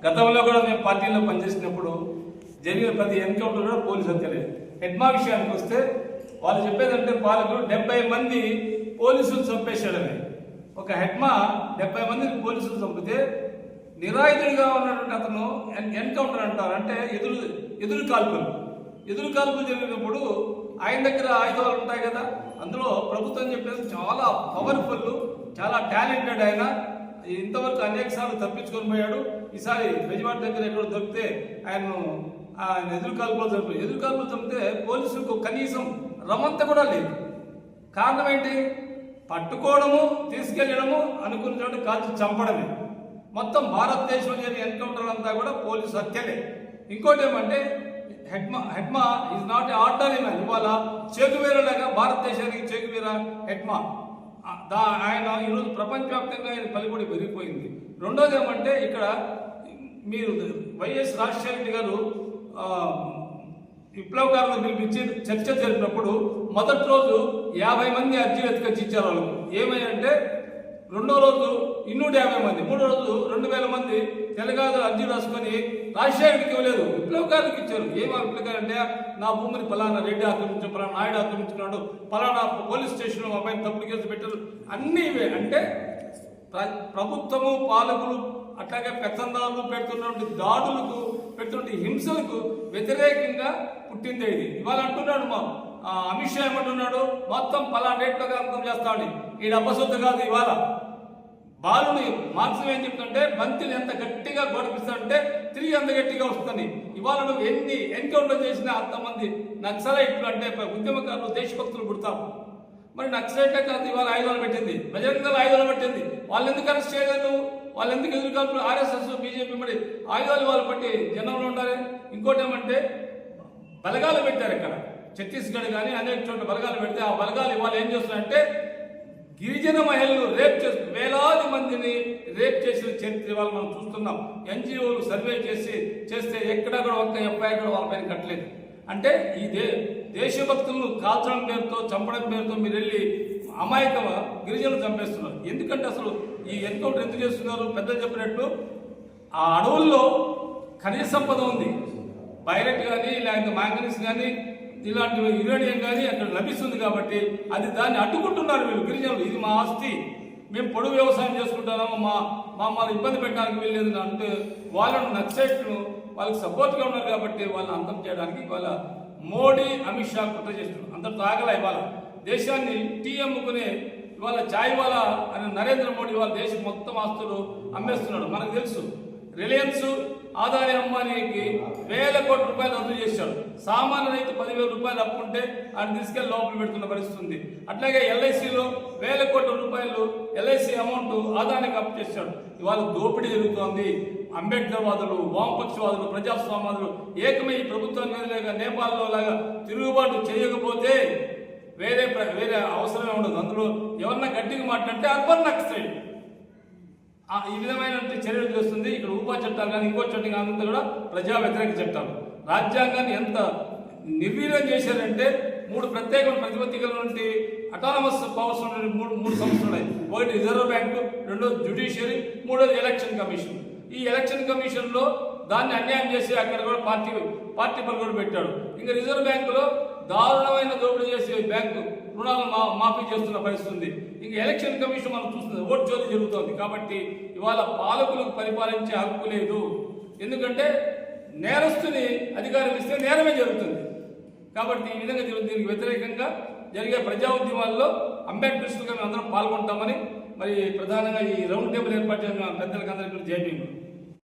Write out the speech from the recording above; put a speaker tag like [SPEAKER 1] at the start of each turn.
[SPEAKER 1] గతంలో కూడా మేము పార్టీలో పనిచేసినప్పుడు జరిగిన ప్రతి ఎన్కౌంటర్ కూడా పోలీసు హత్యలే. హెడ్మా విషయానికి వస్తే వాళ్ళు చెప్పేదంటే పాలకులు 70 మంది పోలీసులు చంపేశాడని. ఒక హెడ్మా 70 మందిని పోలీసులు చంపితే నిరాయుధుడిగా ఉన్నటువంటి అతను ఎన్కౌంటర్ అంటారు. అంటే ఎదురు కాల్పులు జరిగినప్పుడు ఆయన దగ్గర ఆయుధాలు ఉంటాయి కదా. అందులో ప్రభుత్వం చెప్పేది చాలా పవర్ఫుల్, చాలా టాలెంటెడ్. ఆయన ఇంతవరకు అనేక సార్లు తప్పించుకొని పోయాడు. ఈసారి బెజవాడ దగ్గర ఎక్కడ దొరికితే ఆయన ఎదురు కాల్పులు చంపితే పోలీసులకు కనీసం రమంత కూడా లేదు. కారణం ఏంటి? పట్టుకోవడము, తీసుకెళ్లడము, అనుకున్న చోట కాల్చి చంపడమే. మొత్తం భారతదేశంలో జరిగిన ఎన్కౌంటర్ అంతా కూడా పోలీసు హత్యలే. ఇంకోటి ఏమంటే Hidma is not a ordinary man. ఇవాళ చేకువీరలాగా భారతదేశానికి చేకువీర హెడ్మా. ఆయన ఈరోజు ప్రపంచవ్యాప్తంగా ఆయన పలుకుబడి పెరిగిపోయింది. రెండోది ఏమంటే ఇక్కడ మీరు వైఎస్ రాజశేఖర రెడ్డి గారు విప్లవకారులను పిలిపించి చర్చ జరిపినప్పుడు మొదటి రోజు 50 మంది అర్జీలు ఎత్తుకొచ్చి ఇచ్చారు వాళ్ళకు. ఏమైందంటే రెండో రోజు 250 మంది, మూడో రోజు 2000 మంది తెలంగాణ అర్జీలు రాసుకొని రాజశేఖరికి ఇవ్వలేదు, విప్లవకారులకు ఇచ్చారు. ఏమో విప్లవకారు అంటే నా భూమిని పలానా రెడ్డి ఆక్రమించారు, పలానా నాయుడు ఆక్రమించుకున్నాడు, పలానా పోలీస్ స్టేషన్లో మా పైన తప్పుడు కేసు పెట్టారు, అన్నీ ఇవే. అంటే ప్రభుత్వము, పాలకులు, అట్లాగే పెత్తందారులు పెడుతున్నటువంటి దాడులకు, పెడుతున్న హింసలకు వ్యతిరేకంగా పుట్టిందే ఇది. ఇవాళ అంటున్నాడు మా అమిత్ షా ఏమంటున్నాడు, మొత్తం పలానా రేట్లుగా అంతం చేస్తాడు. ఈ డబ్బసొత్తు కాదు. ఇవాళ బాలుని మార్క్స్ ఏం చెప్తుంటే బంతిని ఎంత గట్టిగా గొడపిస్తాడంటే తిరిగి అంత గట్టిగా వస్తుంది. ఇవాళ నువ్వు ఎన్ని ఎన్కౌంటర్ చేసినా అంతమంది నక్సలైట్లు అంటే ఉద్యమకారులు, దేశభక్తులు పుడతారు. మరి నక్సలైట్లే కాదు ఇవాళ ఆయుధాలు పెట్టింది, బజరంగ ఆయుధాలు పెట్టింది. వాళ్ళు ఎందుకు అరెస్ట్ చేయలేదు? వాళ్ళు ఎందుకు ఎదురుకాల్పులు? ఆర్ఎస్ఎస్, బీజేపీ మరి ఆయుధాలు వాళ్ళు పట్టి జనంలో ఉండాలి. ఇంకోటి ఏమంటే బలగాలు పెట్టారు. ఇక్కడ ఛత్తీస్గఢ్ కానీ అనేక చోట్ల బలగాలు పెడితే ఆ బలగాలు ఇవాళ ఏం చేస్తున్నారంటే గిరిజన మహిళలు రేప్ చేస్తూ వేలాది మందిని రేప్ చేసిన చరిత్ర ఇవాళ మనం చూస్తున్నాం. ఎన్జిఓలు సర్వే చేస్తే ఎక్కడా కూడా ఒక్క ఎఫ్ఐఆర్ కూడా వాళ్ళపైన కట్టలేదు. అంటే ఈ దేశభక్తులను కాల్చడం పేరుతో, చంపడం పేరుతో మీరు వెళ్ళి అమాయక గిరిజనులు చంపేస్తున్నారు. ఎందుకంటే అసలు ఈ ఎన్కౌంటర్ ఎందుకు చేస్తున్నారు? పెద్దలు చెప్పినట్టు ఆ అడవుల్లో ఖనిజ సంపద ఉంది. పైరెట్ కానీ, లేకపోతే మ్యాంగనీస్ కానీ, ఇలాంటి యురేనియం కానీ అక్కడ లభిస్తుంది. కాబట్టి అది దాన్ని అడ్డుకుంటున్నారు వీళ్ళు గిరిజనులు. ఇది మా ఆస్తి, మేము పొడుగు వ్యవసాయం చేసుకుంటాము, మమ్మల్ని ఇబ్బంది పెట్టడానికి వీల్లేదు అంటే వాళ్ళను నక్సలైట్లు వాళ్ళకి సపోర్ట్గా ఉన్నారు. కాబట్టి వాళ్ళని అంతం చేయడానికి వాళ్ళ మోడీ, అమిత్ షా కుట్ర చేస్తున్నారు. అందరితో ఆగల ఇవాళ దేశాన్ని టీ అమ్ముకునే ఇవాళ చాయ్ వాలా అని నరేంద్ర మోడీ వాళ్ళ దేశం మొత్తం ఆస్తులు అమ్మేస్తున్నాడు. మనకు తెలుసు రిలయన్స్, ఆదాని అంబానీకి 1000 కోట్ల రూపాయలు రద్దు చేశాడు. సామాన్య రైతు 10,000 రూపాయలు అప్పుంటే ఆయన తీసుకెళ్లి లోపల పెడుతున్న పరిస్థితి ఉంది. అట్లాగే ఎల్ఐసిలో 1000 కోట్ల రూపాయలు ఎల్ఐసి అమౌంట్ ఆదానికి అప్పు చేశాడు. ఇవాళ దోపిడీ జరుగుతోంది. అంబేద్కర్ వాదులు, వామపక్షవాదులు, ప్రజాస్వామ్యవాదులు ఏకమై ప్రభుత్వం మీద నేపాల్లో లాగా తిరుగుబాటు చేయకపోతే వేరే అవసరమే ఉండదు. అందులో ఎవరన్నా గట్టిగా మాట్లాడితే అర్బన్ నక్సలైట్ ఈ విధమైన చర్యలు చేస్తుంది. ఇక్కడ ఉపా చట్టాలు కానీ ఇంకో చట్టం కానీ అంతా కూడా ప్రజా వ్యతిరేక చట్టాలు. రాజ్యాంగాన్ని ఎంత నిర్వీర్యం చేశారంటే 3 ప్రత్యేకమైన ప్రతిపత్తికల నుండి అటానమస్ పవర్స్ నుండి మూడు సంస్థలు ఉన్నాయి. ఒకటి రిజర్వ్ బ్యాంకు, రెండోది జ్యుడిషియరీ, మూడోది ఎలక్షన్ కమిషన్. ఈ ఎలక్షన్ కమిషన్లో దాన్ని అన్యాయం చేసి అక్కడ కూడా పార్టీ పలుకుడు పెట్టాడు. ఇంకా రిజర్వ్ బ్యాంకులో దారుణమైన దోపిడీ చేసి బ్యాంకు రుణాలు మాఫీ చేస్తున్న పరిస్థితి ఉంది. ఇంకా ఎలక్షన్ కమిషన్ మనం చూస్తుంది, ఓటు చోరీ జరుగుతుంది. కాబట్టి ఇవాళ పాలకులకు పరిపాలించే హక్కు లేదు. ఎందుకంటే నేరస్తుని అధికారం ఇస్తే నేరమే జరుగుతుంది. కాబట్టి ఈ విధంగా దీనికి వ్యతిరేకంగా జరిగే ప్రజా ఉద్యమాల్లో అంబేద్కరిస్టులుగా మేము అందరం పాల్గొంటామని మరి ప్రధానంగా ఈ రౌండ్ టేబుల్ ఏర్పాటు చేసిన పెద్దలకు అందరికీ జై భీమ్.